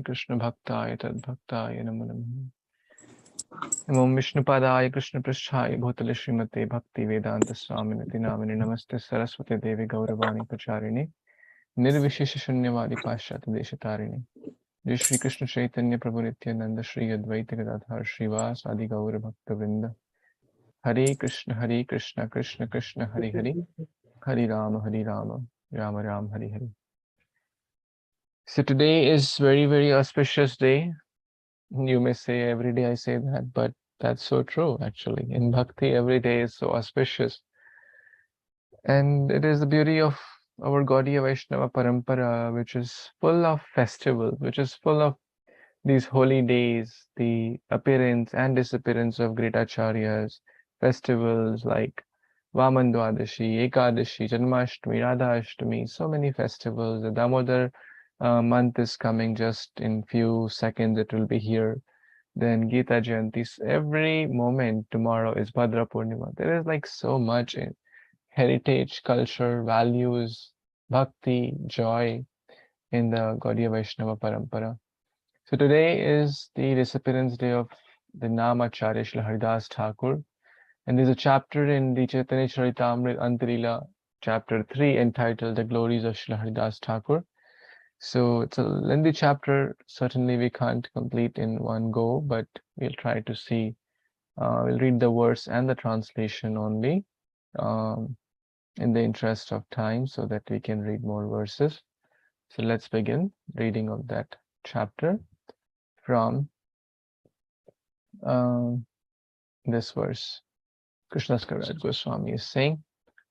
Krishna Bhaktaya Tad Bhaktaya Namo Namo. Namo Vishnupadaya Krishna Prishthaya Bhutale Srimate Bhakti Vedanta Swaminati Namini Namaste Saraswati Devi Gauravani Pacharini Nirvishesha Shunyavadi Pashyati Deshatarini Shri Krishna Chaitanya Prabhu Nityananda Shri Advaita Gadadhar Shrivas Adi Gaura Bhakta Vrinda Hare Krishna Krishna Krishna Hare Hare Hare Rama Rama Rama Hare Hare. So today is very auspicious day. You may say every day I say that, but that's so true actually. In Bhakti, every day is so auspicious. And it is the beauty of our Gaudiya Vaishnava Parampara, which is full of festivals, which is full of these holy days, the appearance and disappearance of great acharyas, festivals like Vaman Dwadashi, Ekadashi, Janmashtami, Radha Ashtami, so many festivals. The Damodar month is coming just in few seconds, it will be here. Then Gita Jayanti, every moment. Tomorrow is Bhadra Purnima. There is like so much in heritage, culture, values, bhakti, joy in the Gaudiya Vaishnava Parampara. So today is the disappearance day of the Namacharya Śrī Haridāsa Thākura. And there's a chapter in the Caitanya Caritāmṛta Antarila, chapter 3, entitled The Glories of Śrī Haridāsa Thākura. So it's a lengthy chapter. Certainly we can't complete in one go, but we'll try to see. We'll read the verse and the translation only in the interest of time so that we can read more verses. So let's begin reading of that chapter from this verse. Krishnadas Kaviraj Goswami is saying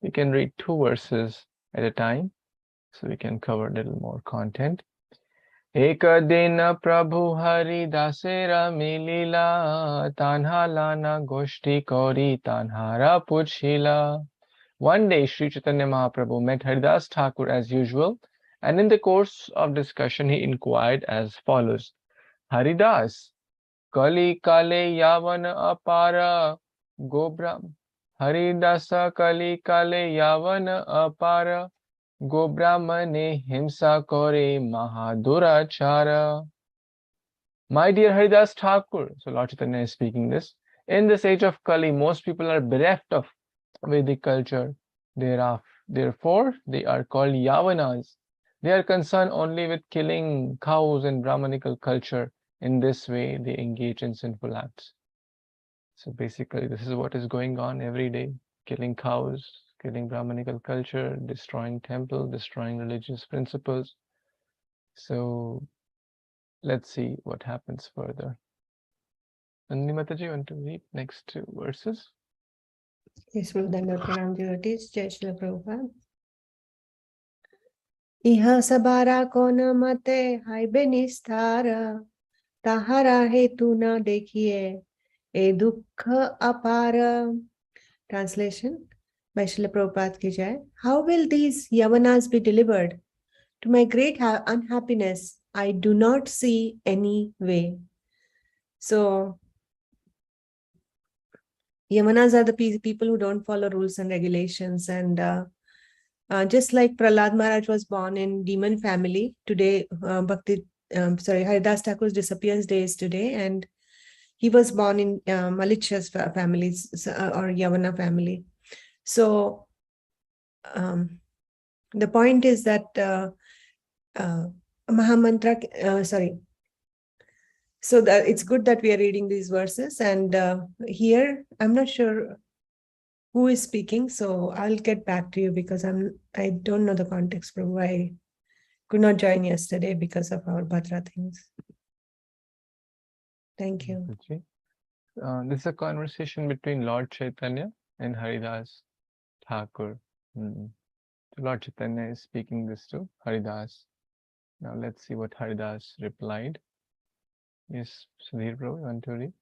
we can read 2 verses at a time, so we can cover a little more content. Eka dina Prabhu Haridāsa milila tanha lana goshti kori tanhara puchila. One day Śrī Caitanya Mahāprabhu met Haridāsa Thākura as usual, and in the course of discussion he inquired as follows: Haridāsa, Kali kale yavana apara Gobram. Haridāsa Kali kale yavana apara Gobramane himsa kore mahadurachara. My dear Haridāsa Thākura, so Lord Chaitanya is speaking this, in this age of Kali, most people are bereft of Vedic culture. Therefore, they are called Yavanas. They are concerned only with killing cows and Brahmanical culture. In this way, they engage in sinful acts. So basically, this is what is going on every day: killing cows, killing Brahmanical culture, destroying temple, destroying religious principles. So let's see what happens further. And Mataji, you want to read next 2 verses? Yes, Prabhupada, Pranam devotees, Jai Śrīla Prabhupada. Iha sabara kona mate haibe nistara, tahara hetu na dekhiye, e dukkha apara. Translation by Śrīla Prabhupada ki jai. How will these Yavanas be delivered? To my great unhappiness, I do not see any way. So, Yavanas are the people who don't follow rules and regulations. And just like Prahlad Maharaj was born in demon family, today, Haridāsa Thakur's disappearance day is today, and he was born in malicious families or Yavana family. So, the point is that Mahamantra, so that it's good that we are reading these verses, and here I'm not sure who is speaking, so I'll get back to you because I don't know the context, Prabhu. I could not join yesterday because of our Bhadra things. Thank you. This is a conversation between Lord Chaitanya and Haridāsa Thākura. So Lord Chaitanya is speaking this to Haridāsa. Now let's see what Haridāsa replied. Yes, Sudhir Prabhu, you want to read?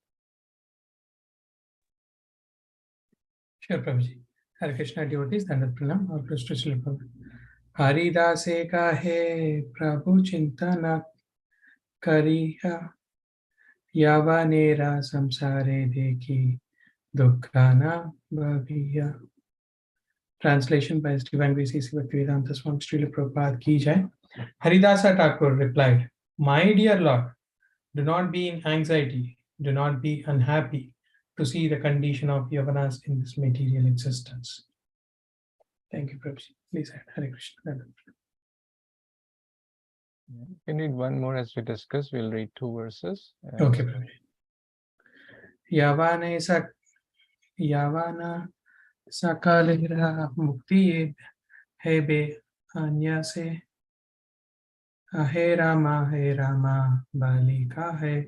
Sure, Prabhuji. Hare Kṛṣṇa devotees, Dandat Pranam, all praise to Śrīla Prabhu. Haridāsa kahe Prabhu chintana kariha yavanera samsare dekhi dukkhana bhaviya. Translation by His Divine Grace A.C. Bhaktivedanta Swami Srila Prabhupada ki jai. Haridāsa Thakur replied, My dear Lord, do not be in anxiety, do not be unhappy to see the condition of Yavanas in this material existence. Thank you, Prabhuji. Please add Hare Krishna. We need one more as we discussed. We'll read 2 verses. Okay, Prabhuji. Yavana sakalira mukti hebe anyase He Rama balika hai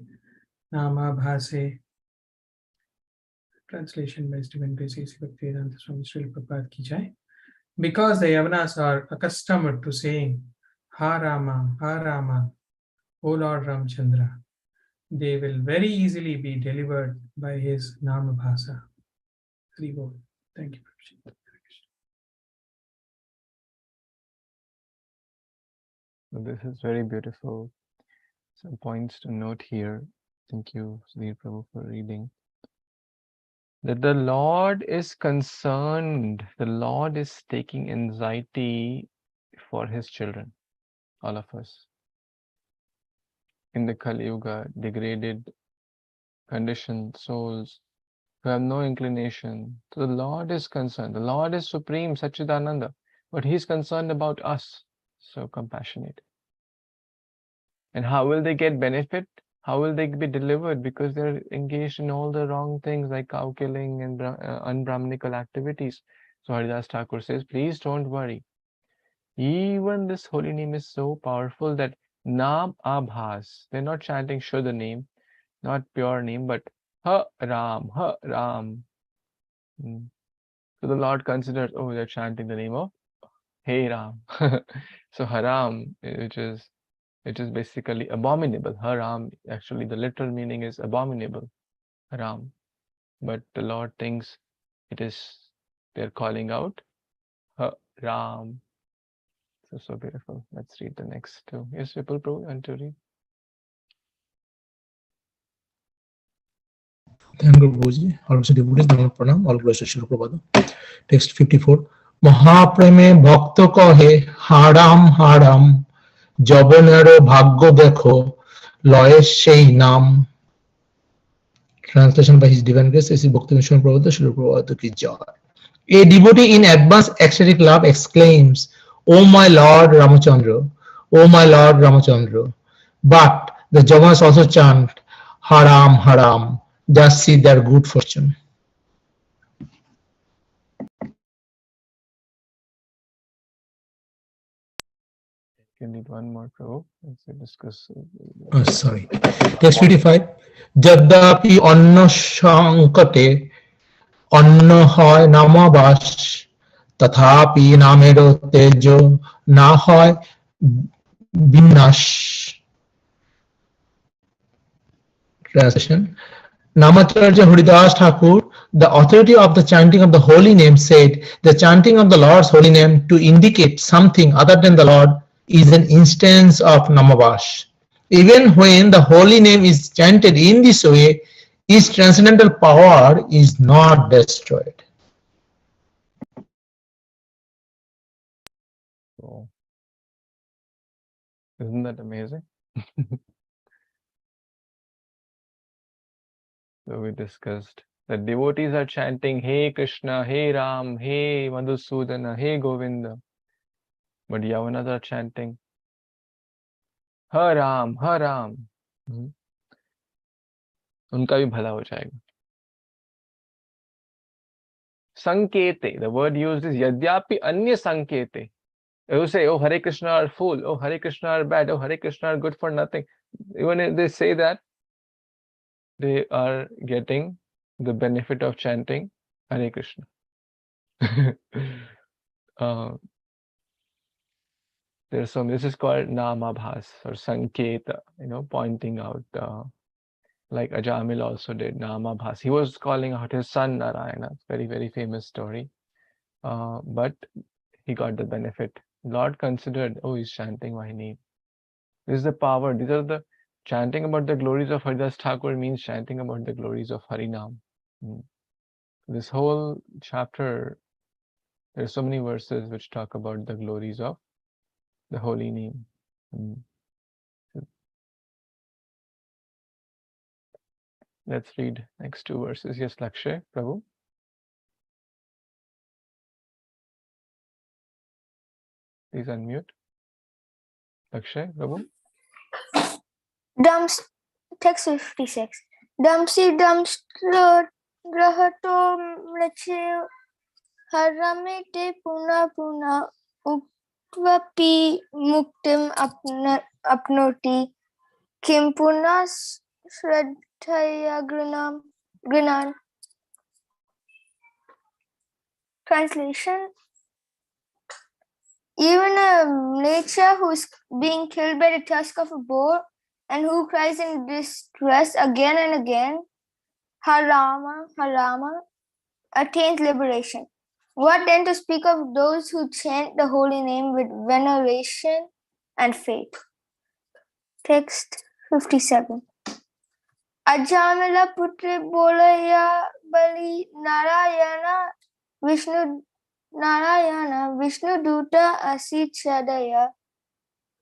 nama bhase. Translation by Stephen P.C. Bhaktivedanta Swami Srila Prabhupada ki jai. Because the Yavanas are accustomed to saying Ha Rama, O Lord Ramchandra, they will very easily be delivered by his Nama Bhasa. Hari Bol. Thank you, Prabhuji. This is very beautiful. Some points to note here. Thank you, Sri Prabhu, for reading. That the Lord is concerned, the Lord is taking anxiety for his children, all of us. In the Kali Yuga, degraded, conditioned souls who have no inclination. So the Lord is concerned. The Lord is supreme, Satchidananda, but he's concerned about us. So compassionate. And how will they get benefit? How will they be delivered? Because they're engaged in all the wrong things like cow killing and unbrahmanical activities. So Haridāsa Thakur says, please don't worry. Even this holy name is so powerful that Nam Abhas, they're not chanting Shuddha name, not pure name, but Ha Ram, Ha Ram. So the Lord considers, oh, they're chanting the name of Hey Ram. So Haram, which is basically abominable. Haram, actually the literal meaning is abominable. Haram. But the Lord thinks they're calling out Ram. So beautiful. Let's read the next 2. Yes, Vipul Prabhu, you want to read? Thank you, Prabhuji. Also, devotees, Pranam, all glories to Śrīla Prabhupada. Text 54. Mahapreme bhakta kahe haram haram jabanero bhagyo dekho loyesh sei nam. Translation by His Divine Grace, S.C. Bhaktivinoda Prabhupada, Śrīla Prabhupada ki jai. A devotee in advanced ecstatic love exclaims, "O my Lord Ramachandra, O my Lord Ramachandra." But the Javanas also chant, Haram, Haram, just see their good fortune. You need one more, Prabhu. Let's discuss. Sorry. Text 55. Jadapi anna sankate anna hoy namabash tathapi namero tejo na hoy binash. Translation. Namacharya Haridāsa Thakur, the authority of the chanting of the holy name, said, the chanting of the Lord's holy name to indicate something other than the Lord is an instance of Namavash. Even when the holy name is chanted in this way, its transcendental power is not destroyed. So, isn't that amazing? So we discussed that devotees are chanting, Hey Krishna, Hey Ram, Hey Madhusudana, Hey Govinda. But Yavanas are chanting, Ha Ram, Ha Ram. उनका भी भला हो जाएगा. Sankete, the word used is Yadyapi Anya Sankete. You say, oh, Hare Krishna are fool, oh, Hare Krishna are bad, oh, Hare Krishna are good for nothing. Even if they say that, they are getting the benefit of chanting Hare Krishna. There's some, this is called Namabhas or Sanketa, pointing out, like Ajamil also did, Namabhas. He was calling out his son Narayana, very, very famous story. But he got the benefit. Lord considered, oh, he's chanting my name. This is the power. These are the chanting about the glories of Haridāsa Thakur means chanting about the glories of Harinam. This whole chapter, there are so many verses which talk about the glories of the holy name. Let's read next two verses. Yes, Lakshay, Prabhu. Please unmute. Lakshay, Prabhu. Text 56. Damsi damstro rahato mleche haramete puna puna ukvapi muktim apnoti kim puna shraddhaya grinan. Translation. Even a mlecha who is being killed by the tusk of a boar and who cries in distress again and again, Harama, Harama, attains liberation. What then to speak of those who chant the holy name with veneration and faith? Text 57. Ajamila putri bolaya bali narayana Vishnu duta asichadaya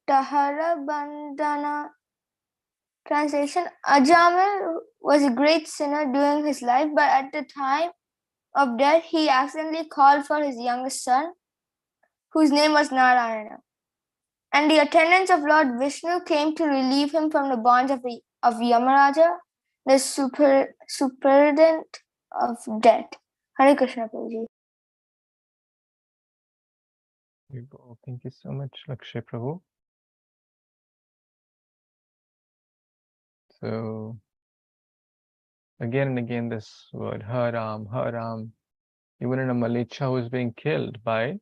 tahara bandhana. Translation. Ajamil was a great sinner during his life, but at the time of death, he accidentally called for his youngest son, whose name was Narayana. And the attendants of Lord Vishnu came to relieve him from the bonds of Yamaraja, the superintendent of death. Hare Kṛṣṇa, Prabhuji. Thank you so much, Lakshay, Prabhu. So, again and again, this word, haram, haram, even in a malecha who is being killed by,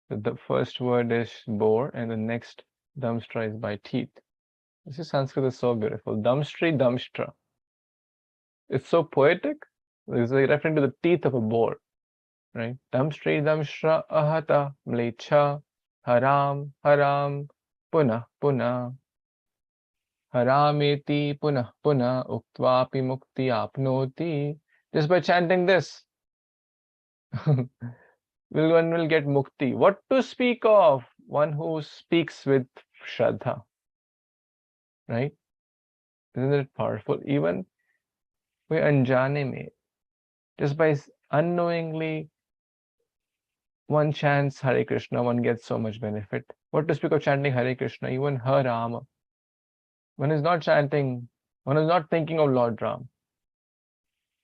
the first word is boar and the next damstra is by teeth. This is Sanskrit is so beautiful. Damstri, damstra. It's so poetic. It's like referring to the teeth of a boar, right? Damstri, damstra, ahata, mlecha, haram, haram, puna, puna. Harameti punah punah uktvapi mukti apnoti. Just by chanting this, one will get mukti. What to speak of one who speaks with Shraddha, right? Isn't it powerful? Even we anjane mein, just by unknowingly one chants Hare Kṛṣṇa, one gets so much benefit. What to speak of chanting Hare Kṛṣṇa, even Harama. One is not chanting, one is not thinking of Lord Ram.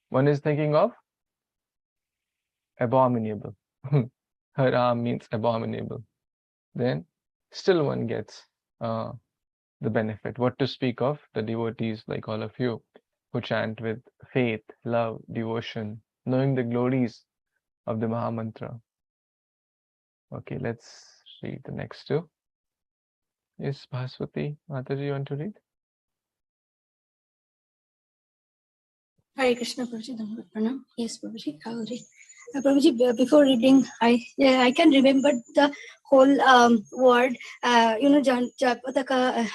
One is thinking of abominable. Haram means abominable. Then still one gets the benefit. What to speak of the devotees like all of you who chant with faith, love, devotion, knowing the glories of the Mahamantra. Okay, let's read the next two. Yes, Bhaswati, Mataji, you want to read? Hare Kṛṣṇa, Prabhuji. Yes, Prabhuji, I will read. Prabhuji, before reading, I can remember the whole word. Jayapataka,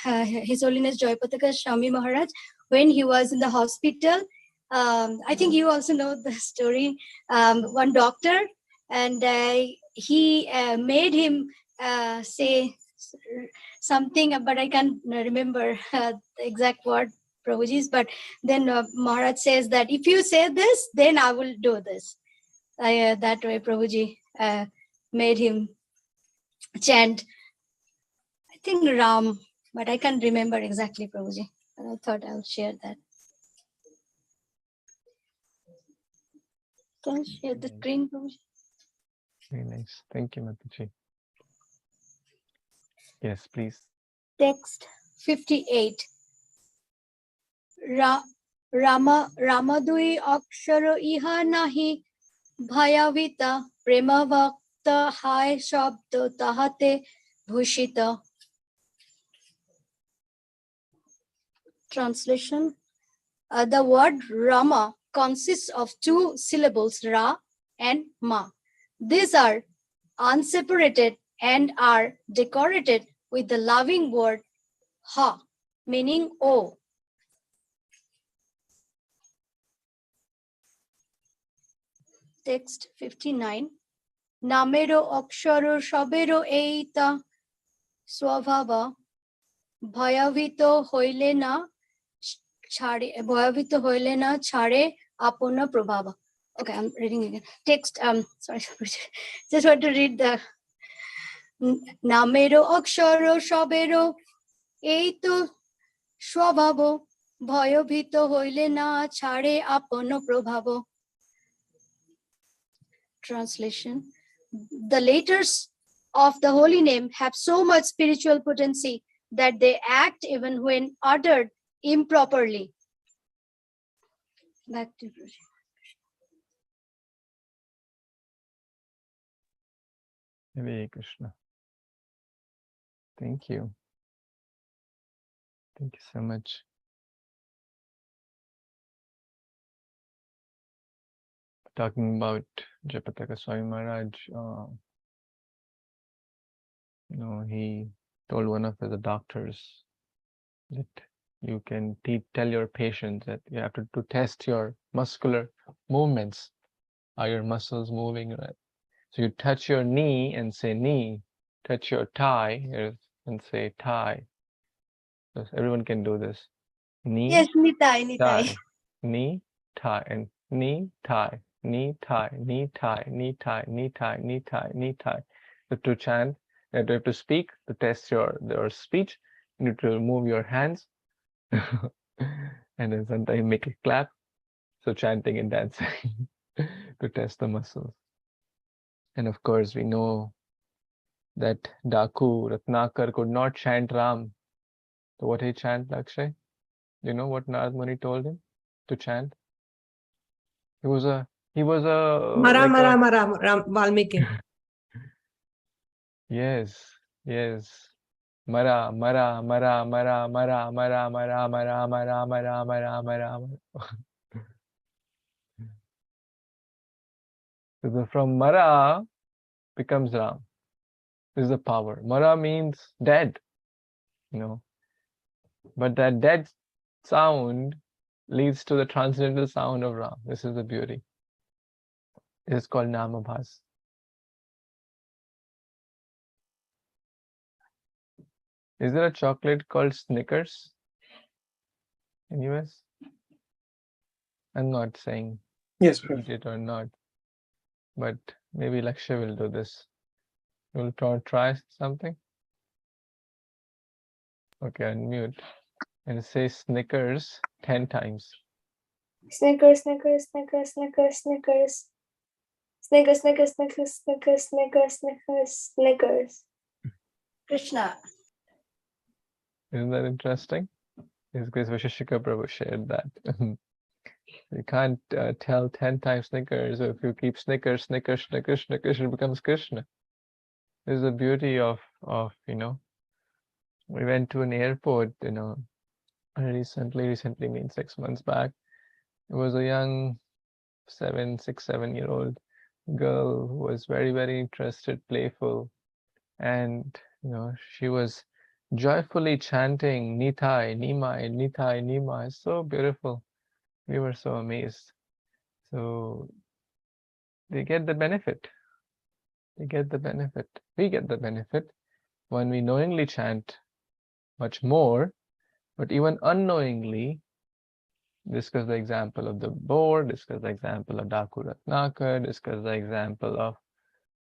His Holiness Jayapataka Swami Maharaj, when he was in the hospital, I think you also know the story. One doctor, and he made him say something, but I can't remember the exact word, Prabhuji's. But then Maharaj says that if you say this, then I will do this. That way, Prabhuji made him chant, I think Ram, but I can't remember exactly, Prabhuji. But I thought I would share that. Can you share the screen, Prabhuji? Very nice. Thank you, Mataji. Yes, please. Text 58. Ramadui aksharo iha nahi bhayavita prema vakta hai shabdo tahate bhushita. Translation. The word Rama consists of two syllables, Ra and Ma. These are unseparated and are decorated with the loving word Ha, meaning O. Text 59. Namero aksharo shabero eita swabhava bhayavito hoile na chhare bhayabhito hoile na chhare apona prabhava. Okay, I'm reading again. Text, sorry, just want to read the namero aksharo shabero eito swabhavo bhayabhito hoile na chhare apona prabhava. Translation: the letters of the holy name have so much spiritual potency that they act even when uttered improperly. Back to you. Hare Krishna. Thank you. Thank you so much. Talking about Japataka Swami Maharaj, he told one of the doctors that you can tell your patients that you have to test your muscular movements. Are your muscles moving right? So you touch your knee and say knee, touch your thigh and say thigh. So everyone can do this. Knee, Yes, Nitai. thigh, knee, thigh, and knee, thigh, knee, thigh, knee, thigh, knee, thigh, knee, thigh, knee, thigh, knee, thigh. So to chant, you have to speak, to test your speech, you need to move your hands, and then sometimes make a clap. So chanting and dancing to test the muscles. And of course, we know that Daku, Ratnakar could not chant Ram. So what he chant, Lakshay? Do you know what Narad Muni told him to chant? He was a Mara, Mara, Mara, Valmiki. Yes. Mara, Mara, Mara, Mara, Mara, Mara, Mara, Mara, Mara, Mara, Mara, Mara. So from Mara becomes Ram. This is the power. Mara means dead, but that dead sound leads to the transcendental sound of Ram. This is the beauty. This is called Namabhas. Is there a chocolate called Snickers in US? I'm not saying Yes, eat it or not, but maybe Lakshay will do this. You'll try something? Okay, unmute and say Snickers 10 times. Snickers, Snickers, Snickers, Snickers, Snickers. Snickers, Snickers, Snickers, Snickers, Snickers, Snickers, Snickers. Krishna. Isn't that interesting? His Grace Visheshika Prabhu shared that. You can't tell 10 times Snickers, or if you keep Snickers, Snickers, Snickers, Snickers, it becomes Krishna. This is the beauty of we went to an airport, recently means 6 months back. It was a young 6-7-year-old girl who was very, very interested, playful, and she was joyfully chanting Nitai, Nimai, Nitai, Nimai. So beautiful. We were so amazed. So they get the benefit. We get the benefit when we knowingly chant much more, but even unknowingly discuss the example of the board, discuss the example of Daku Ratnakar, discuss the example of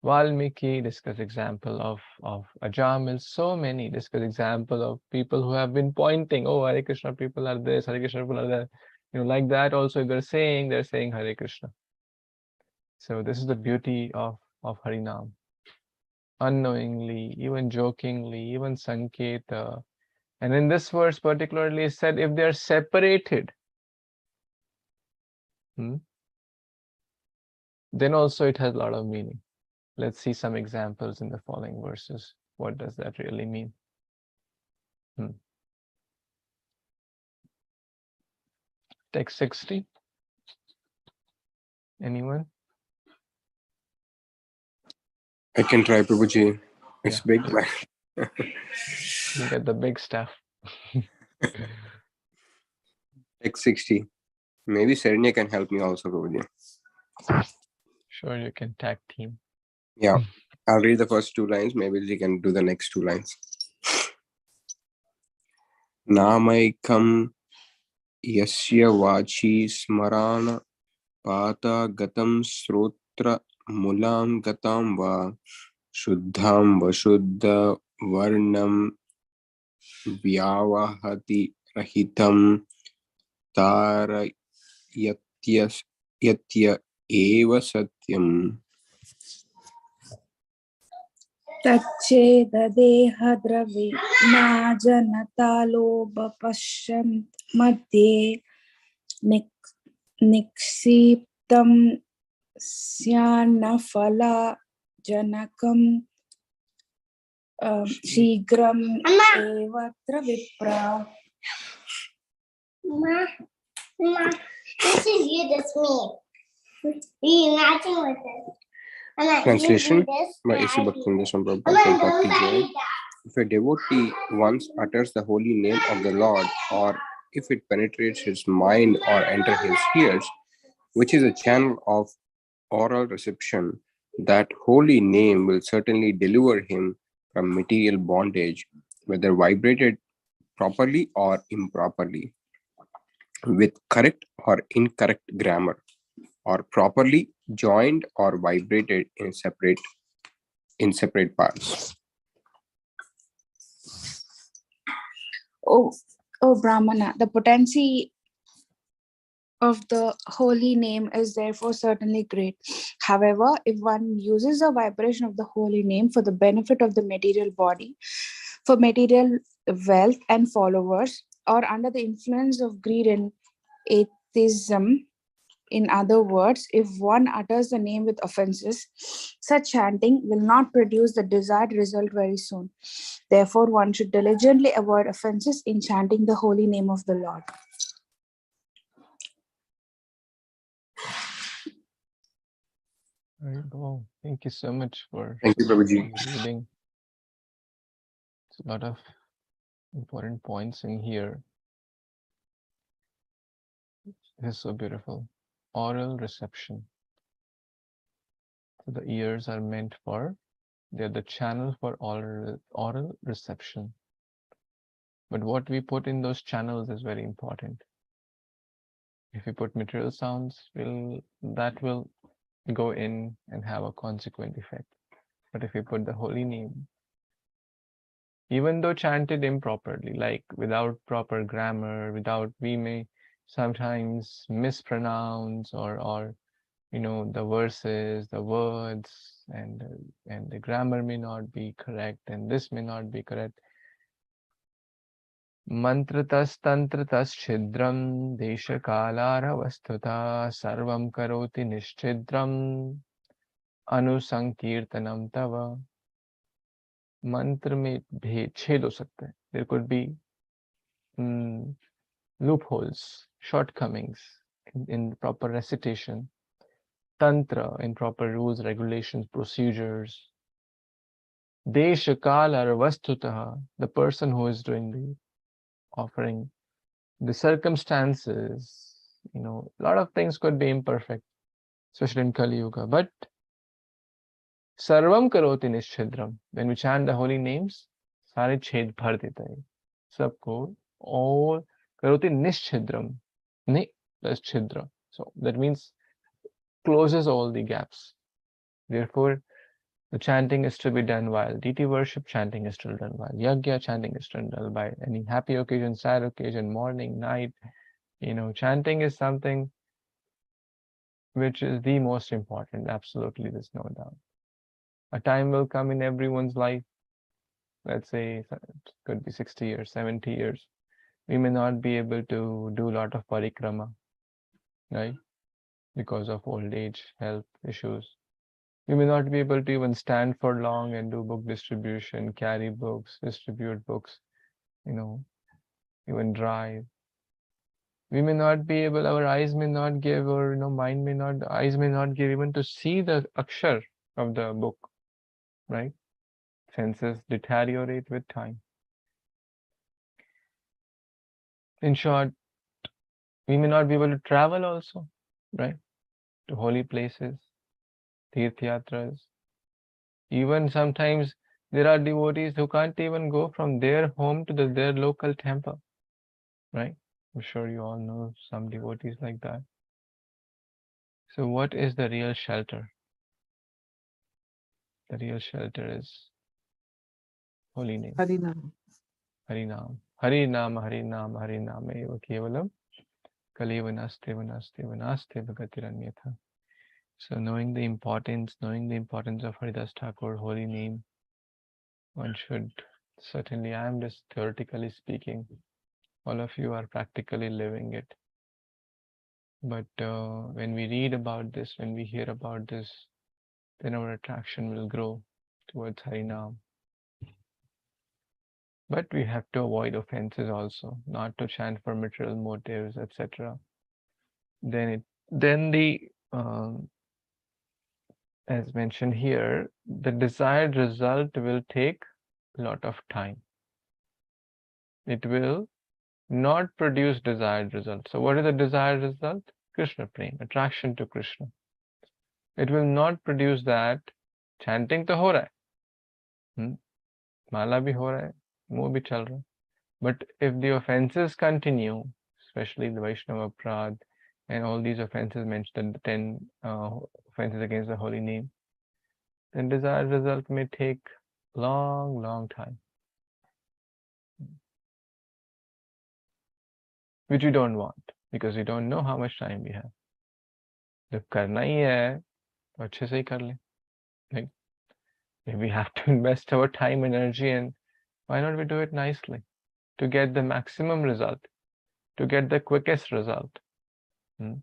Valmiki, discuss example of Ajamil, so many, discuss example of people who have been pointing, oh, Hare Kṛṣṇa people are this, Hare Kṛṣṇa people are that. Like that also they're saying Hare Kṛṣṇa. So this is the beauty of Harinam. Unknowingly, even jokingly, even Sanketa. And in this verse particularly it said if they are separated, then also it has a lot of meaning. Let's see some examples in the following verses. What does that really mean? Text 60. Anyone? I can try, Prabhuji. It's big, but You get the big stuff. text 60. Maybe Serenya can help me also, Prabhuji. Sure, you can tag team. Yeah, I'll read the first 2 lines. Maybe she can do the next 2 lines. Namaikam Yasya vachi smarana pata gatam srotra mulam gatam va shuddham vashuddha varnam vyavahati rahitam tara yatya eva satyam. तच्चेददेहद्रवे नाजनतालोपपश्यन् मध्ये निक्षिप्तं स्यान्नफलाजनकं शीघ्रम् एवत्र विप्रा. This is you, that's me. You're matching with it. Translation by A.C. Bhaktivinoda Swami Prabhupada. If a devotee once utters the holy name of the Lord, or if it penetrates his mind or enters his ears, which is a channel of oral reception, that holy name will certainly deliver him from material bondage, whether vibrated properly or improperly, with correct or incorrect grammar, or properly joined or vibrated in separate parts. O Brahmana, the potency of the holy name is therefore certainly great. However, if one uses the vibration of the holy name for the benefit of the material body, for material wealth and followers, or under the influence of greed and atheism, in other words, if one utters the name with offenses, such chanting will not produce the desired result very soon. Therefore, one should diligently avoid offenses in chanting the holy name of the Lord. There you go. Thank you so much for Thank you, Prabhuji. reading. It's a lot of important points in here. This is so beautiful. Oral reception. So the ears are meant for, they're the channel for oral reception. But what we put in those channels is very important. If we put material sounds, that will go in and have a consequent effect. But if we put the holy name, even though chanted improperly, like without proper grammar, we may sometimes mispronounce or the verses, the words, and the grammar may not be correct, and this may not be correct. Mantratas tantratas chidram desha kalara vastuta sarvam karoti nishchidram anusankirtanam tava. Mantra में छेद हो सकता है. There could be loopholes, shortcomings in proper recitation. Tantra, in proper rules, regulations, procedures. Desha kala or vastutaha, the person who is doing the offering, the circumstances, a lot of things could be imperfect, especially in Kali Yuga. But Sarvam karoti nishchidram, when we chant the holy names, sare chhed bhar deta hai. Sabko all karoti nishchidram. Ni plus chhidra. So that means closes all the gaps. Therefore, the chanting is to be done while deity worship, chanting is still done while yagya, chanting is still done by any happy occasion, sad occasion, morning, night. Chanting is something which is the most important. Absolutely, there's no doubt. A time will come in everyone's life, let's say it could be 60 years, 70 years. We may not be able to do a lot of parikrama, right? Because of old age, health issues. We may not be able to even stand for long and do book distribution, carry books, distribute books, even drive. We may not be able, our eyes may not give, or eyes may not give even to see the akshar of the book, right? Senses deteriorate with time. In short, we may not be able to travel also, right? To holy places, tirthyatras. Even sometimes there are devotees who can't even go from their home to their local temple, right? I'm sure you all know some devotees like that. So what is the real shelter? The real shelter is holy name. Harinam. Harinam. Harinam, Harinam, Harinam eva kevalam kaleva naste vanaste vanaste bhagatiranyatha. So knowing the importance of Haridāsa Thakur, holy name, one should certainly, I am just theoretically speaking, all of you are practically living it. But when we read about this, when we hear about this, then our attraction will grow towards Harinam. But we have to avoid offenses also, not to chant for material motives, etc. Then as mentioned here, the desired result will take a lot of time. It will not produce desired result. So what is the desired result? Krishna prema, attraction to Krishna. It will not produce that. Chanting to ho raha hai, mala bhi ho raha hai, muh bhi chal raha hai. But if the offenses continue, especially the Vaishnava Prad and all these offenses mentioned, the 10 offenses against the holy name, then desired result may take long time, which we don't want because we don't know how much time we have. Jab karna hi hai, to achhe se hi kar le. Like, if we have to invest our time, energy, and why not we do it nicely to get the maximum result, to get the quickest result. Okay,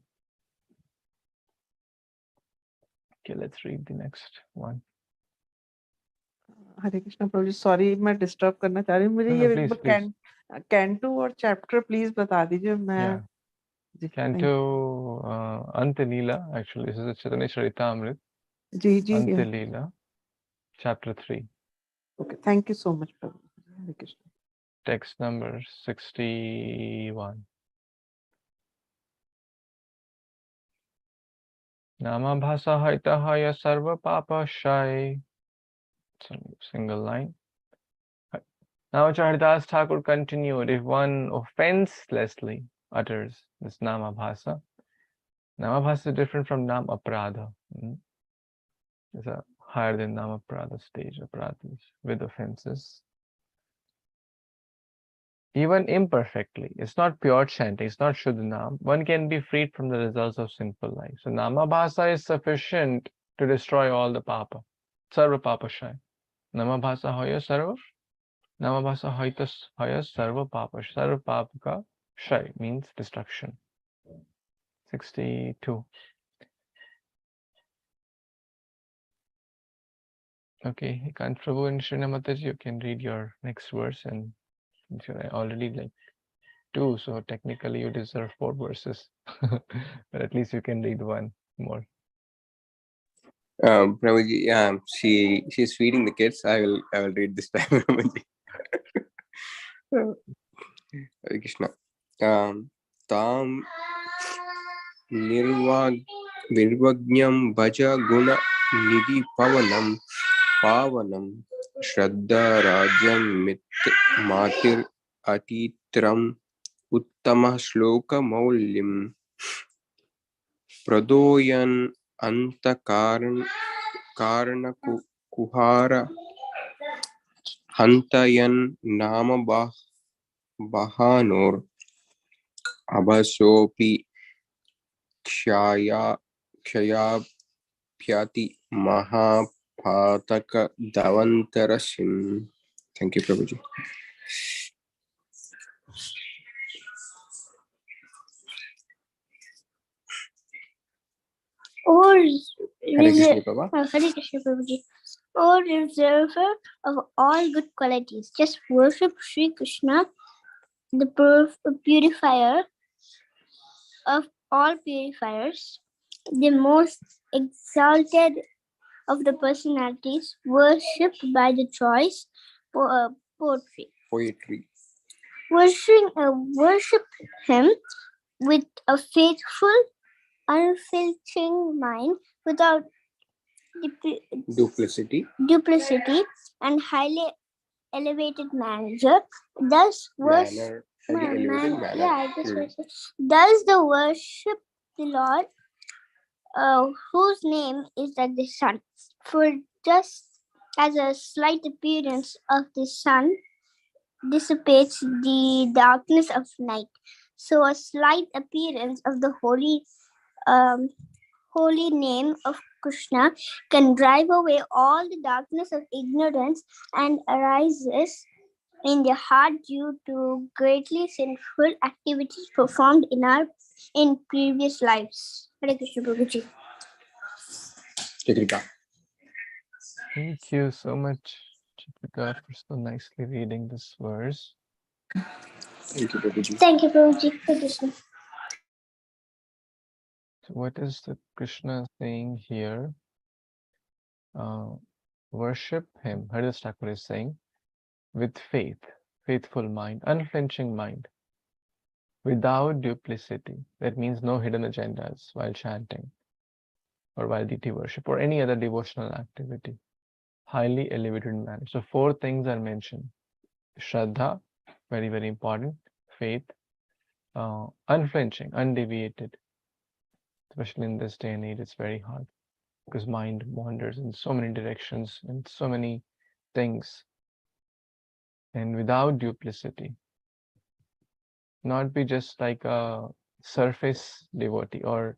let's read the next one. हरे कृष्णा प्रभु ji, sorry मैं disturb करना चाह रही हूँ, मुझे ये canto और चैप्टर प्लीज बता दीजिए. मैं Canto Antya Leela, actually this is the Chaitanya Caritāmṛta. Antya Leela, chapter 3. Okay, thank you so much, Prabhu. Hare Krishna. Text number 61. Nama bhasa haitahaya sarva papa shai. Single line. Now Haridāsa Thakur continued, if one offenselessly utters this Nama bhasa is different from Nam Aparadha. It's a higher than Nam Aparadha stage, Aparadhas with offenses. Even imperfectly, it's not pure chanting, it's not Shuddhanam. One can be freed from the results of sinful life. So Nama bhasa is sufficient to destroy all the papa. Sarva papa shai. Nama bhasa hoya sarva. Nama bhasa hoya sarva papa. Sarva papa ka shai means destruction. 62. Okay, Kant Prabhu and Srinamataji, you can read your next verse, and I already like 2, so technically you deserve 4 verses. But at least you can read one more. Prabhuji, she's feeding the kids. I will read this time, Prabhuji. Hare Krishna. Tam nirvagnyam bhaja guna nidhi pavanam shraddha rajyam mit matir atitram uttama shloka maulim pradoyan anta karana kuhara hantayan nama bahanor abhasopi kshayapyati mahapataka davantarasim. Thank you, Prabhuji. Hare Krishna, Prabhuji. O reserver of all good qualities, just worship Śrī Krishna, the purifier of all purifiers, the most exalted of the personalities, worshipped by the choice poetry. Worship him with a faithful, unfiltering mind, without duplicity and highly elevated manner. Thus highly elevated manner. Yeah, I just want to say, does the worship the Lord, whose name is like the sun? For just as a slight appearance of the sun dissipates the darkness of night, so a slight appearance of the holy name of Krishna can drive away all the darkness of ignorance and arises in the heart due to greatly sinful activities performed in previous lives. Hare Krishna Prabhuji. Chitrika. Thank you so much, Chitrika, for so nicely reading this verse. Thank you, Prabhuji. Thank you, Prabhuji. Hare Krishna. So what is the Krishna saying here? Worship him, Haridāsa Thakur is saying, with faith, faithful mind, unflinching mind, without duplicity. That means no hidden agendas while chanting or while deity worship or any other devotional activity. Highly elevated manner. So 4 things are mentioned. Shraddha, very, very important. Faith, unflinching, undeviated. Especially in this day and age, it's very hard because mind wanders in so many directions and so many things. And without duplicity. Not be just like a surface devotee or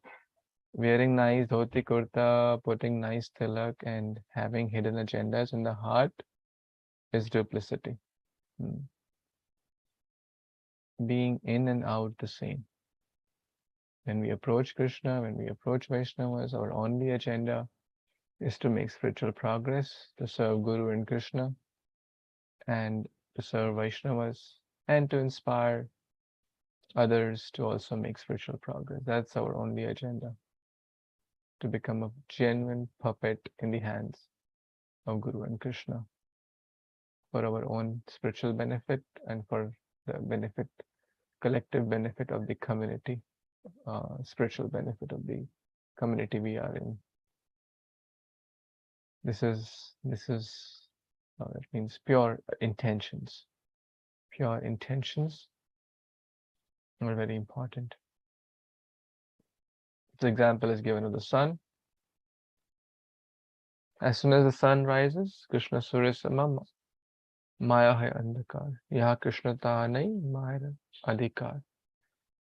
wearing nice dhoti kurta, putting nice tilak and having hidden agendas in the heart is duplicity. Being in and out the same. When we approach Krishna, when we approach Vaishnavas, our only agenda is to make spiritual progress, to serve Guru and Krishna, and to serve Vaishnavas, and to inspire others to also make spiritual progress. That's our only agenda. To become a genuine puppet in the hands of Guru and Krishna for our own spiritual benefit and for the benefit, collective benefit of the community, spiritual benefit of the community we are in. This is it means pure intentions. Pure intentions are very important. The example is given of the sun. As soon as the sun rises, Krishna Surya Sama Maya hai andhakar. Yaha Krishna ta nahi Maya adhikar.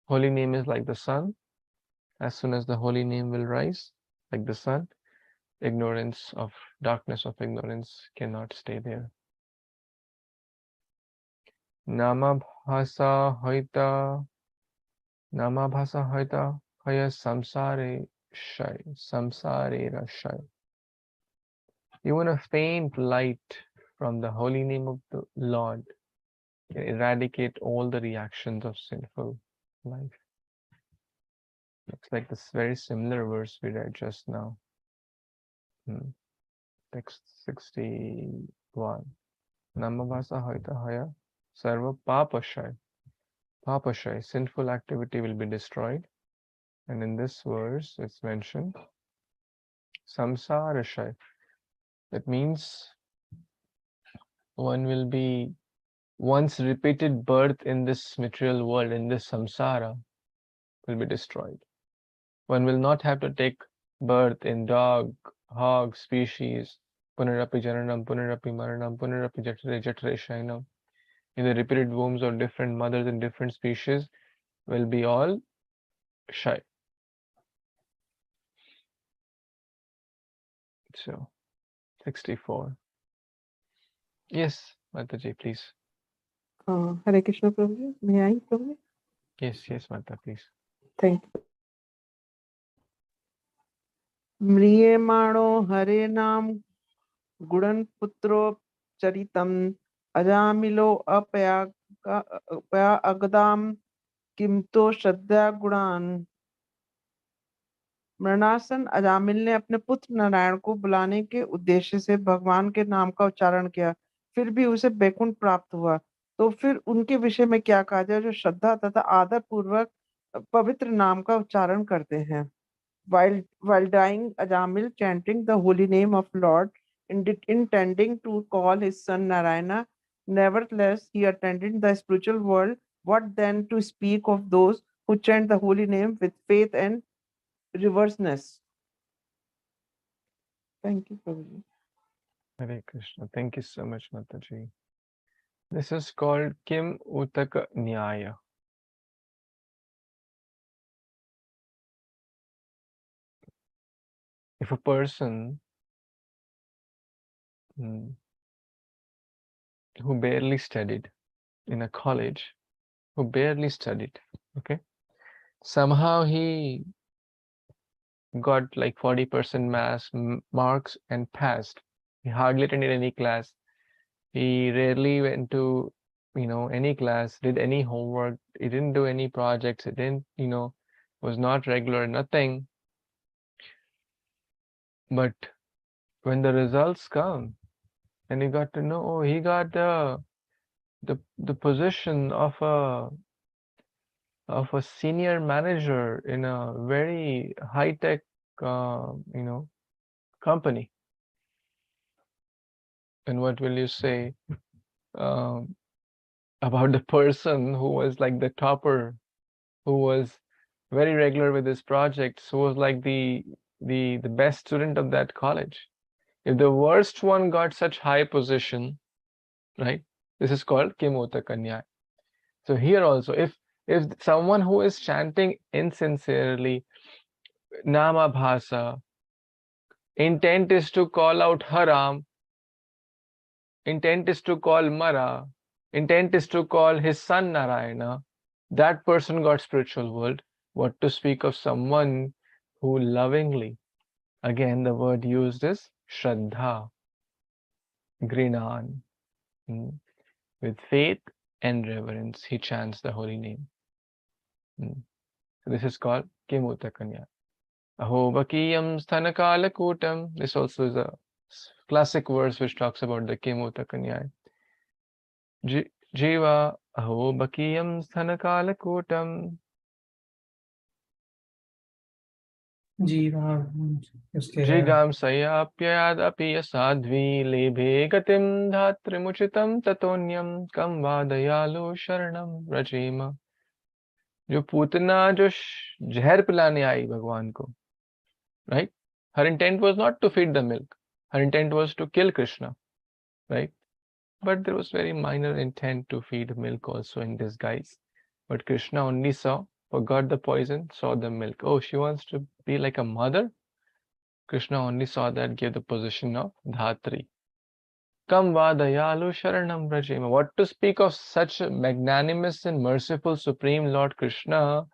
Holy name is like the sun. As soon as the holy name will rise, like the sun, darkness of ignorance cannot stay there. Nama bhasa hoita haya samsare rashai. Even a faint light from the holy name of the Lord can eradicate all the reactions of sinful life. Looks like this very similar verse we read just now. Text 61. Namavasa hoita haya sarva papashai. Papashai, sinful activity will be destroyed. And in this verse, it's mentioned samsarashai. That means one will be once repeated birth in this material world, in this samsara, will be destroyed. One will not have to take birth in dog, hog species, punarapi jananam, punarapi maranam, punarapi jatare shainam. In the repeated wombs of different mothers in different species will be all shy. So, 64. Yes, Mataji, please. Hare Krishna Prabhuji, may I, Prabhuji? Yes, Mata, please. Thank you. Mriyemano Hare Nam Gudan Putro Charitam Ajamilo Apaya Agdam Kimto Shraddha Gudan. मृणासन Ajamil ने अपने पुत्र नारायण को बुलाने के उद्देश्य से भगवान के नाम का उच्चारण किया, फिर भी उसे बैकुंठ प्राप्त हुआ। तो फिर उनके विषय में क्या कहा जाए जो श्रद्धा तथा आदर पूर्वक पवित्र नाम का उच्चारण करते हैं। While dying, Ajamil chanting the holy name of Lord, intending to call his son Narayana. Nevertheless, he attended the spiritual world What then to speak of those who chant the holy name with faith and reverseness? Thank you, Prabhuji. Hare Krishna. Thank you so much, Mataji. This is called Kim Utaka Nyaya. If a person who barely studied in a college, who barely studied, okay, somehow he got like 40% marks and passed. He hardly attended any class. He rarely went to, any class, did any homework. He didn't do any projects. He didn't, was not regular, nothing. But when the results come, and he got to know, oh, he got the position of a senior manager in a very high-tech, company. And what will you say about the person who was like the topper, who was very regular with his projects, who was like the best student of that college? If the worst one got such high position, right? This is called Kimotaka Nyaya. So here also, if someone who is chanting insincerely, Nama Bhasa, intent is to call out Haram, intent is to call Mara, intent is to call his son Narayana, that person got spiritual world. What to speak of someone who lovingly, again the word used is Shraddha, Grinan, with faith and reverence, he chants the holy name. So this is called Kimutaka Nyaya. Aho Bakiyam Sthanakalakutam. This also is a classic verse which talks about the Kimutaka Nyaya. Jiva Aho Bakiyam Sthanakalakutam. Jigam Sayapyad Apiya Sadvi Lebhe Gatim Dhatrimuchitam Tatonyam Kam Vadayalu Sharanam Rajima. जो पूतना जो जहर पिलाने आई भगवान को, right? Her intent was not to feed the milk. Her intent was to kill Krishna, right? But there was very minor intent to feed milk also in disguise. But Krishna only forgot the poison, saw the milk. Oh, she wants to be like a mother. Krishna only saw that, gave the position of Dhatri. Kam Vadayalu Sharanam Rajima. What to speak of such magnanimous and merciful Supreme Lord Krishna?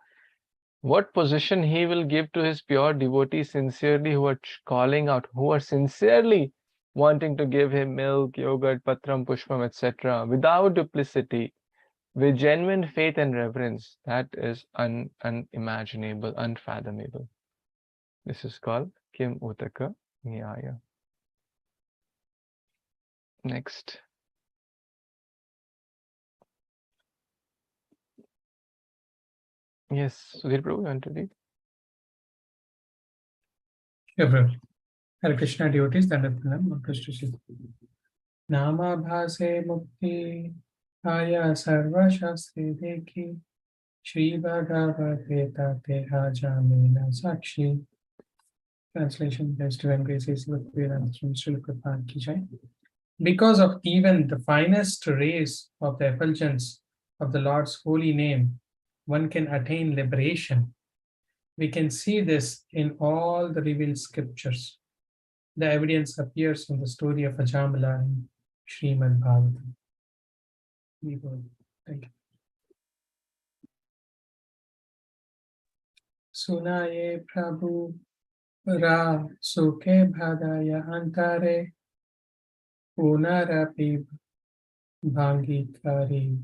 What position he will give to his pure devotees sincerely who are calling out, who are sincerely wanting to give him milk, yogurt, patram, pushpam, etc. without duplicity, with genuine faith and reverence. That is unimaginable, unfathomable. This is called Kim Utaka Nyaya. Next. Yes, Sudhir Prabhu, you want to read? Sure, Prabhu. Hare Krishna devotees, Dandatpranam, Krishna. Nama Bhase Mukti Aya Sarva Shastri Dekhi Śrī-Bhāgavata-sevayā Jamena Sakshi. Translation: Best divine graces with Vedanta from Śrīla Prabhupada ki jai. Because of even the finest rays of the effulgence of the Lord's holy name, one can attain liberation. We can see this in all the revealed scriptures. The evidence appears in the story of Ajamala in Srimad-Bhāgavatam. Thank you. Sunaye Prabhu Ra Sukhe Bhadaya Antare Punarapi Bhangikari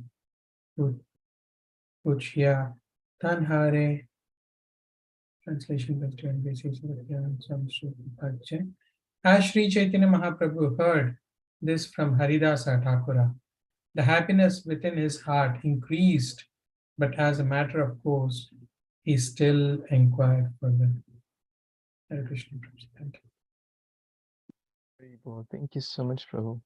Uchya Tanhare. Translation by John basis As Śrī Caitanya Mahāprabhu heard this from Haridāsa Thākura, the happiness within his heart increased, but as a matter of course, he still inquired further. Hare Krishna. Thank you. Thank you so much, Prabhu.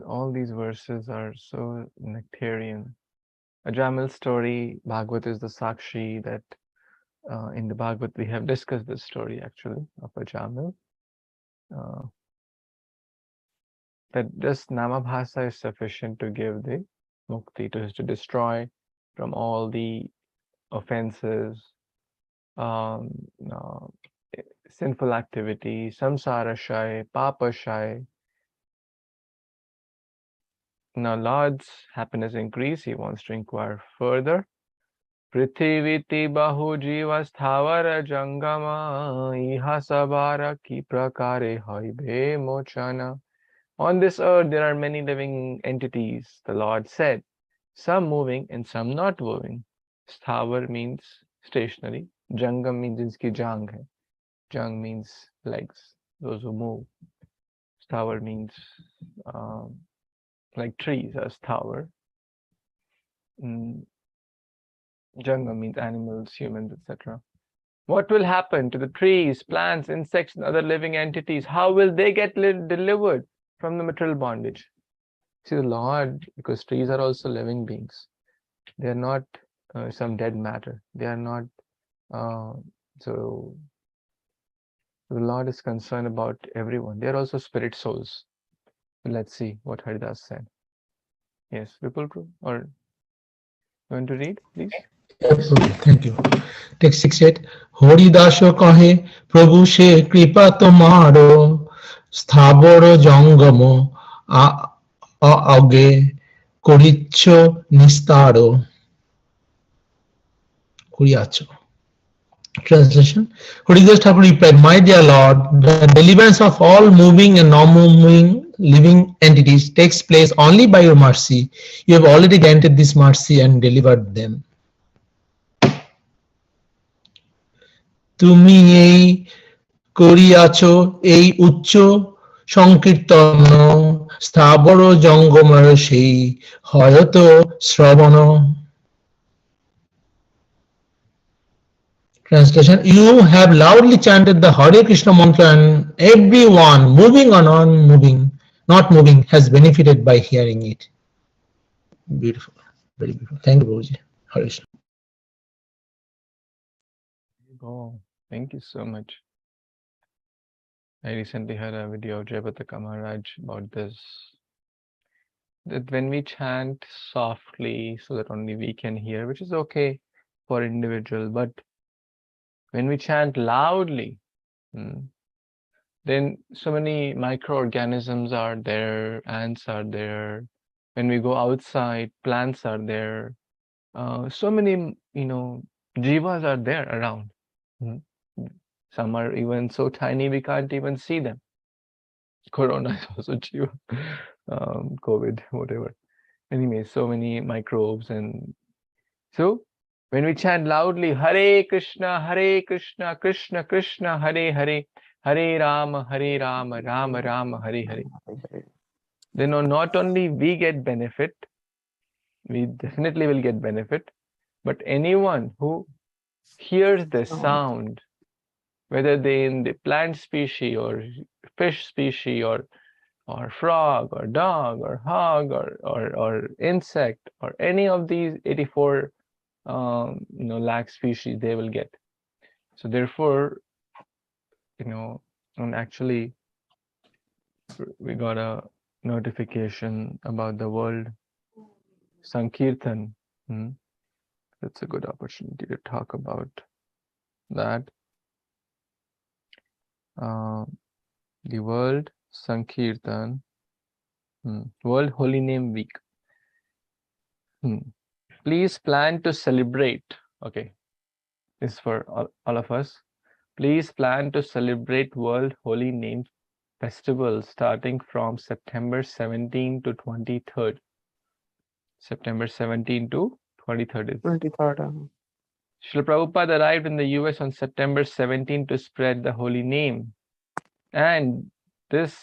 All these verses are so nectarian. Ajamil's story, Bhagavat is the Sakshi that in the Bhagavat we have discussed this story actually of Ajamil. That just Namabhasa is sufficient to give the mukti, to destroy from all the offenses, sinful activity, samsara shay, papa shay. Now Lord's happiness increase, he wants to inquire further. Prithiviti bahu jiva sthavara jangama iha sabara ki prakare haibe mochana. On this earth there are many living entities, the Lord said, some moving and some not moving. Sthavar means stationary, jangam means iski jang hai. Jang means legs, those who move. Sthavar means like trees as sthavar. Jangam means animals, humans, etc. What will happen to the trees, plants, insects, and other living entities? How will they get delivered from the material bondage? See, the Lord, because trees are also living beings. They are not some dead matter. They are not. So the Lord is concerned about everyone. They are also spirit souls. Let's see what Haridāsa said. Yes, Vipul, or you want to read, please? Absolutely, thank you. Text 68. Haridāsa kahe Prabhu se kripa tomaro sthabara jangamo age koricho nistaro kuriacho. Translation. Haridāsa Thakur replied, my dear Lord, the deliverance of all moving and non-moving living entities takes place only by your mercy. You have already granted this mercy and delivered them. তুমি এই করিয়াছ এই উচ্চ সংকীর্তন স্থাবর জঙ্গমর সেই হয়ত শ্রবণ. Translation. You have loudly chanted the Hare Kṛṣṇa mantra and everyone moving or non-moving, not moving, has benefited by hearing it. Beautiful, very beautiful. Thank you, Prabhuji. Hare Kṛṣṇa. Oh, thank you so much. I recently had a video of Jaipataka Maharaj about this. That when we chant softly so that only we can hear, which is okay for individual, but when we chant loudly, then so many microorganisms are there, ants are there. When we go outside, plants are there. So many, jivas are there around. Some are even so tiny we can't even see them. Corona is also jiva, COVID, whatever. Anyway, so many microbes, and so when we chant loudly, Hare Kṛṣṇa, Hare Kṛṣṇa, Krishna Krishna, Hare Hare, Hare Rama, Rama Rama, Hare Hare, then not only we get benefit, we definitely will get benefit, but anyone who hears this sound, whether they in the plant species or fish species or frog or dog or hog or insect or any of these 84 lakh species, they will get. So therefore, and actually we got a notification about the world Sankirtan. That's a good opportunity to talk about that. The World Sankirtan, World Holy Name Week. Please plan to celebrate. Okay, this is for all of us. Please plan to celebrate World Holy Name Festival starting from September 17 to 23rd. September 17 to 23rd. 23rd. Srila Prabhupada arrived in the US on September 17 to spread the holy name. And this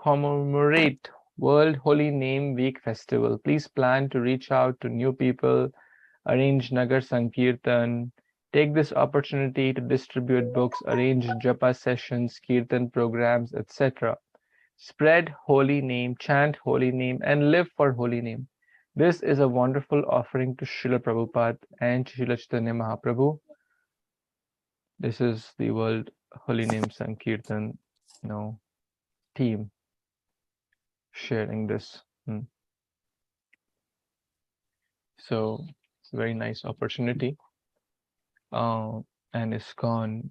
commemorate World Holy Name Week Festival. Please plan to reach out to new people, arrange Nagar Sankirtan, take this opportunity to distribute books, arrange japa sessions, kirtan programs, etc. Spread holy name, chant holy name, and live for holy name. This is a wonderful offering to Srila Prabhupada and Śrī Caitanya Mahāprabhu. This is the World Holy Name Sankirtan, team sharing this. So it's a very nice opportunity. And ISKCON,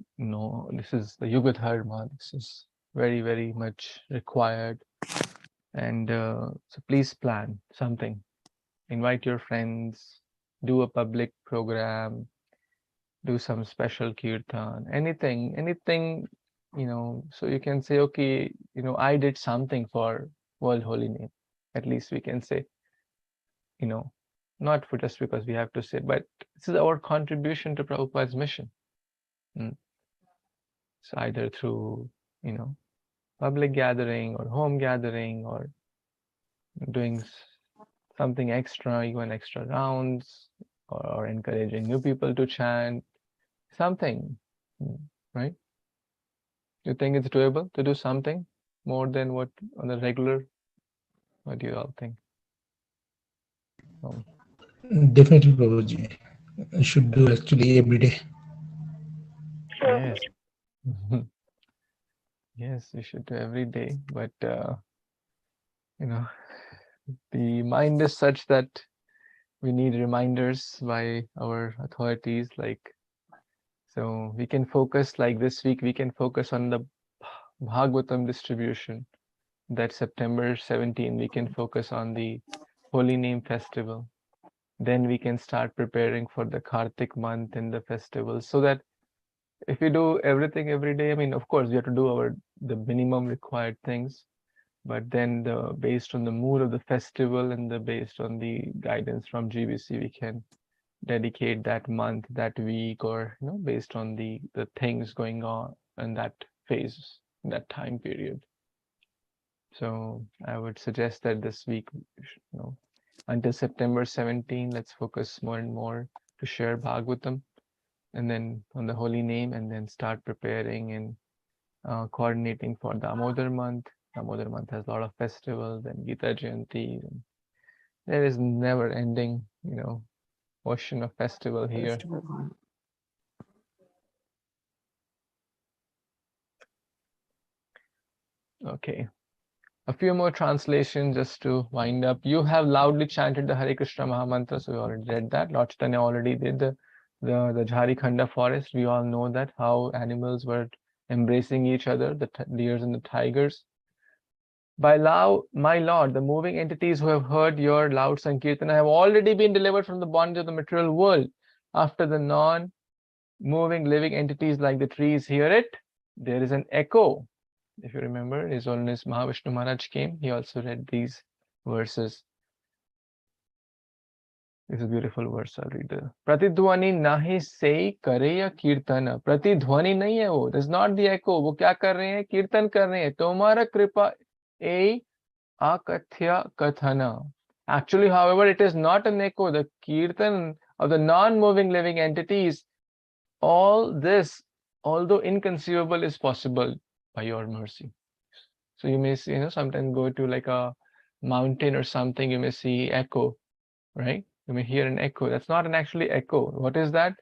this is the Yuga Dharma. This is very, very much required. And so please plan something. Invite your friends, do a public program, do some special kirtan, anything, so you can say, okay, I did something for World Holy Name. At least we can say, not for just because we have to say, but this is our contribution to Prabhupada's mission. So either through, public gathering or home gathering or doing something extra, even extra rounds, or encouraging new people to chant, something, right? You think it's doable to do something more than what on the regular? What do you all think? Definitely, Prabhuji. I should do actually every day. Yes. Yes, we should do every day, but the mind is such that we need reminders by our authorities, so we can focus, like this week we can focus on the Bhāgavatam distribution. That September 17 we can focus on the Holy Name Festival. Then we can start preparing for the Kartik month and the festival, so that if we do everything every day, of course we have to do the minimum required things, but then based on the mood of the festival and based on the guidance from GBC, we can dedicate that month, that week, or based on the things going on in that phase, in that time period. So I would suggest that this week, until September 17, let's focus more and more to share Bhagavatam, and then on the holy name, and then start preparing and coordinating for Damodar month. Damodar month has a lot of festivals and Gita Jayanti. There is never ending, ocean of festival here. Okay. A few more translations just to wind up. You have loudly chanted the Hare Kṛṣṇa Mahamantra, so we already read that. Lord Chaitanya already did the Jharikhanda forest. We all know that, how animals were embracing each other, the deers and the tigers. My Lord, the moving entities who have heard your loud Sankirtana have already been delivered from the bondage of the material world. After the non-moving living entities like the trees hear it, there is an echo. If you remember, His Holiness Mahavishnu Maharaj came, he also read these verses. This is a beautiful verse, I'll read it. Pratidhvani nahi sei kareya kirtana. Pratidhvani nahi hai wo. That's not the echo. Wo kya kar rahe hain? Kirtan kar rahe hain. Tomara kripa ei akathya kathana. Actually, however, it is not an echo. The kirtan of the non-moving living entities, all this, although inconceivable, is possible by your mercy. So you may see, sometimes go to like a mountain or something, you may see echo, right? You may hear an echo. That's not an actually echo. What is that?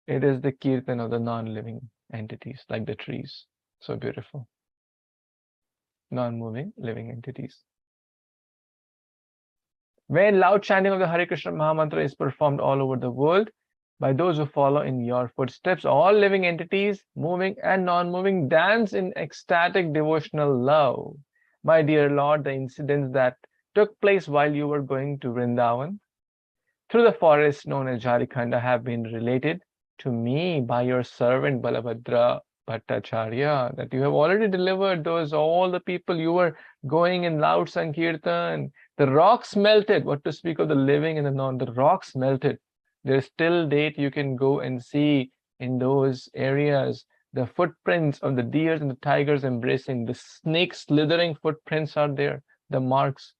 It is the kirtan of the non-living entities, like the trees. So beautiful. Non-moving living entities. When loud chanting of the Hare Kṛṣṇa Mahamantra is performed all over the world by those who follow in your footsteps, all living entities, moving and non-moving, dance in ecstatic devotional love. My dear Lord, the incidents that took place while you were going to Vrindavan through the forest known as Jharikhanda have been related to me by your servant Balabhadra Bhattacharya, that you have already delivered all the people. You were going in loud Sankirtan. The rocks melted. What to speak of the living and the non? The rocks melted. There's still date you can go and see in those areas the footprints of the deers and the tigers embracing. The snakes slithering footprints are there, the marks.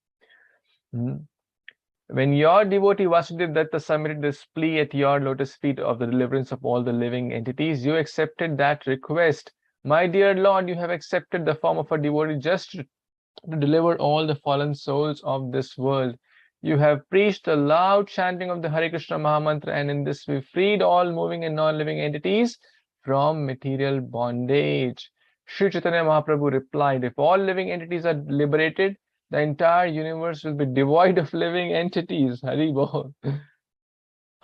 When your devotee Vasudeva Datta submitted this plea at your lotus feet of the deliverance of all the living entities, you accepted that request. My dear Lord, you have accepted the form of a devotee just to deliver all the fallen souls of this world. You have preached the loud chanting of the Hare Kṛṣṇa Mahamantra, and in this we freed all moving and non-living entities from material bondage. Śrī Caitanya Mahāprabhu replied, if all living entities are liberated, the entire universe will be devoid of living entities. Hari Bol.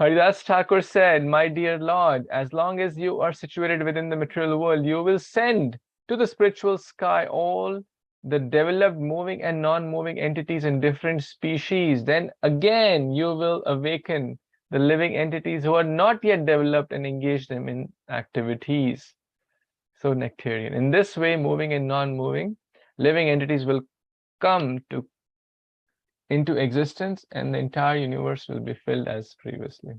Haridāsa Thākura said, my dear Lord, as long as you are situated within the material world, you will send to the spiritual sky all the developed moving and non-moving entities in different species. Then again, you will awaken the living entities who are not yet developed and engage them in activities. So nectarian. In this way, moving and non-moving living entities will come into existence, and the entire universe will be filled as previously.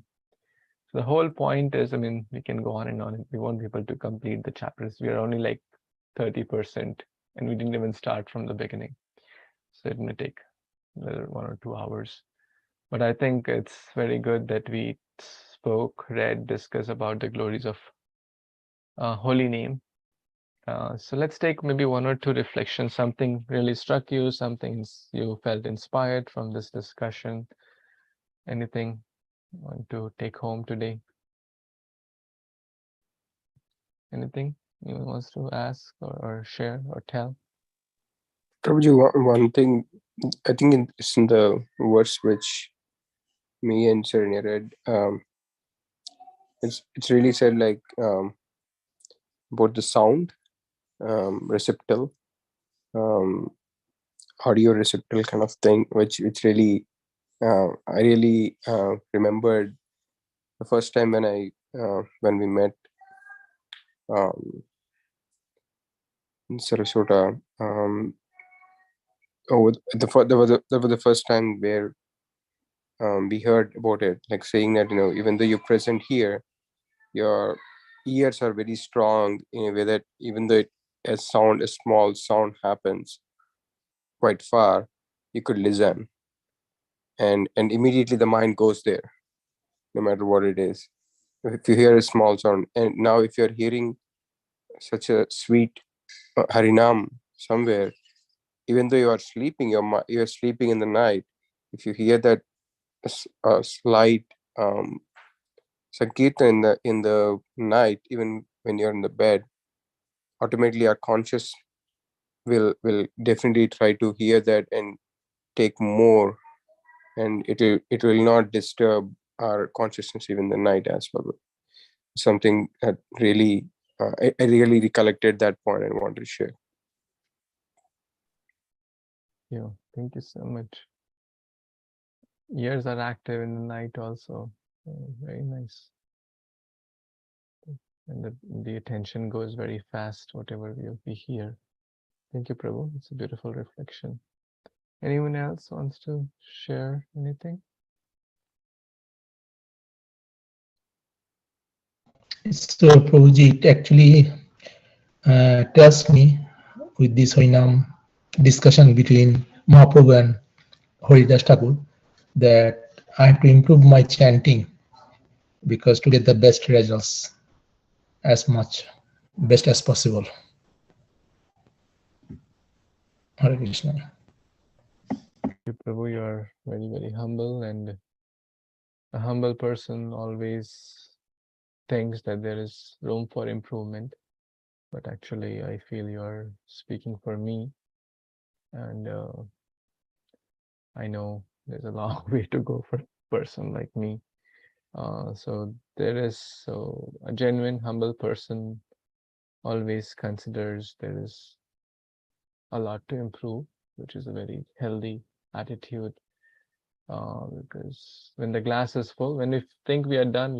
So the whole point is, I mean, we can go on and on, and we won't be able to complete the chapters. We are only like 30%, and we didn't even start from the beginning. So it may take another 1 or 2 hours. But I think it's very good that we spoke, read, discussed about the glories of holy name. So let's take maybe 1 or 2 reflections. Something really struck you, something you felt inspired from this discussion. Anything you want to take home today? Anything anyone wants to ask or share or tell? Prabhuji, one thing, I think it's in the verse which me and Serena read. It's really said like about the sound receptacle, audio receptacle kind of thing, which really I really remembered the first time when we met in Sarasota. That was the first time where we heard about it, like saying that, even though you're present here, your ears are very strong in a way that even though a small sound happens quite far, you could listen, and immediately the mind goes there, no matter what it is. If you hear a small sound, and now if you're hearing such a sweet Harinam somewhere, even though you are sleeping, you're sleeping in the night, if you hear that slight Sankirtan in the night, even when you're in the bed, automatically our conscious will definitely try to hear that and take more, and it will not disturb our consciousness even the night as well. Something that really I really recollected that point and wanted to share. Yeah, thank you so much. Ears are active in the night also. Very nice. And the attention goes very fast, whatever we hear. Thank you, Prabhu. It's a beautiful reflection. Anyone else wants to share anything? So Prabhuji, it actually tells me with this Harinam discussion between Mahaprabhu and Haridāsa Thakur that I have to improve my chanting, because to get the best results best as possible. Hare Kṛṣṇa. Prabhu, you are very, very humble, and a humble person always thinks that there is room for improvement. But actually, I feel you are speaking for me, and I know there's a long way to go for a person like me. So a genuine, humble person always considers there is a lot to improve, which is a very healthy attitude. Because when the glass is full, when we think we are done,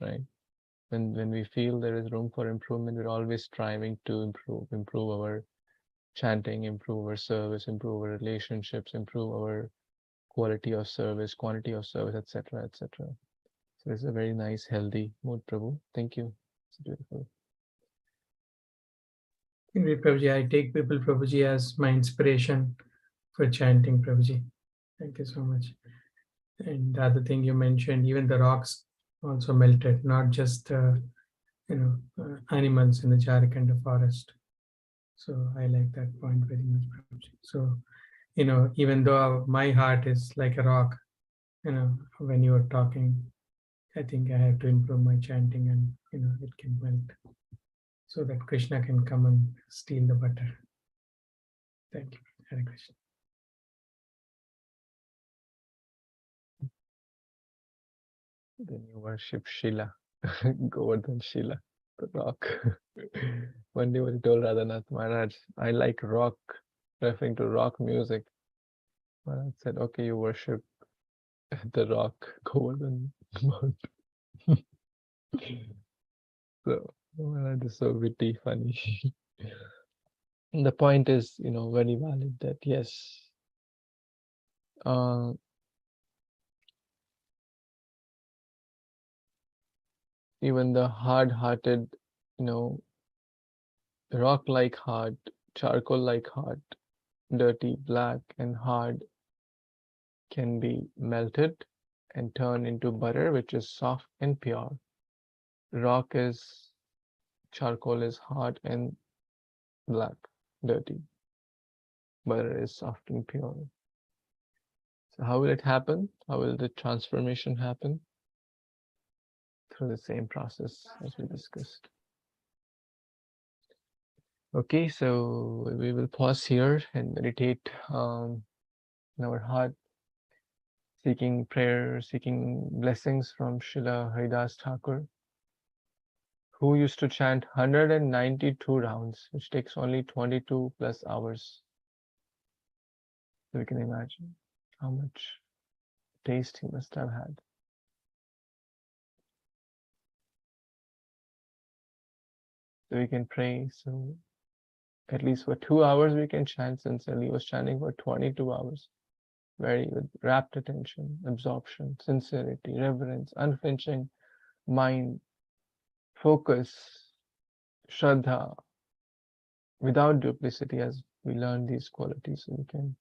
right? When we feel there is room for improvement, we're always striving to improve our chanting, improve our service, improve our relationships, improve our quality of service, quantity of service, etc., etc. So it's a very nice, healthy mood, Prabhu. Thank you. It's beautiful. Prabhuji, I take people, Prabhuji, as my inspiration for chanting, Prabhuji. Thank you so much. And the other thing you mentioned, even the rocks also melted, not just animals in the Jharkhand forest. So I like that point very much, Prabhuji. So, even though my heart is like a rock, when you are talking, I think I have to improve my chanting, and it can melt, so that Krishna can come and steal the butter. Thank you. Hare Krishna. Then you worship Shila, Govardhan Shila, the rock. One day when he told Radhanath Maharaj, I like rock, referring to rock music. Maharaj said, okay, you worship the rock, Govardhan Mount. So Maharaj is so witty, funny. And the point is, very valid that yes, even the hard-hearted, rock-like heart, charcoal-like heart, dirty, black, and hard, can be melted and turned into butter, which is soft and pure. Charcoal is hard and black, dirty. Butter is soft and pure. So how will it happen? How will the transformation happen? Through the same process as we discussed. Okay, so we will pause here and meditate in our heart, seeking prayer, seeking blessings from Srila Haridāsa Thākura, who used to chant 192 rounds, which takes only 22 plus hours. So we can imagine how much taste he must have had. So we can pray. So at least for 2 hours we can chant sincerely. He was chanting for 22 hours. With rapt attention, absorption, sincerity, reverence, unflinching mind, focus, shraddha, without duplicity, as we learn these qualities. So we can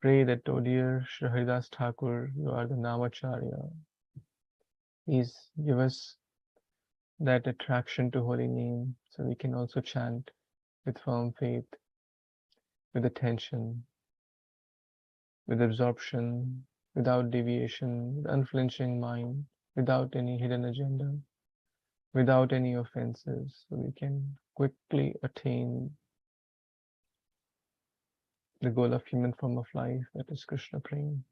pray that, oh dear Shri Haridāsa Thakur, you are the Namacharya. Please give us that attraction to holy name, so we can also chant with firm faith, with attention, with absorption, without deviation, with unflinching mind, without any hidden agenda, without any offenses, so we can quickly attain the goal of human form of life, that is Krishna praying,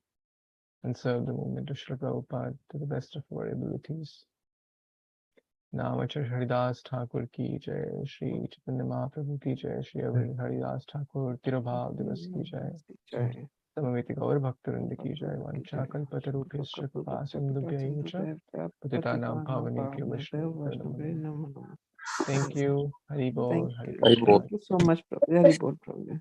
and serve the movement of Srila Prabhupada to the best of our abilities. Namacharya Haridāsa Thakur ki jai, Śrī Caitanya Mahāprabhu ki jai, Śrī Haridāsa Thakur Tirobhav Divas ki jai, Samaveti Gaur Bhaktarinda ki jai, Vancha Kalpatarubhyascha Kripa Sindhubhya cha Patitanam Pavanebhyo Vaishnavibhyo Namo Namaः. Thank you. Hari Bol. Thank you so much, Prabhu. Hari Bol, Prabhu.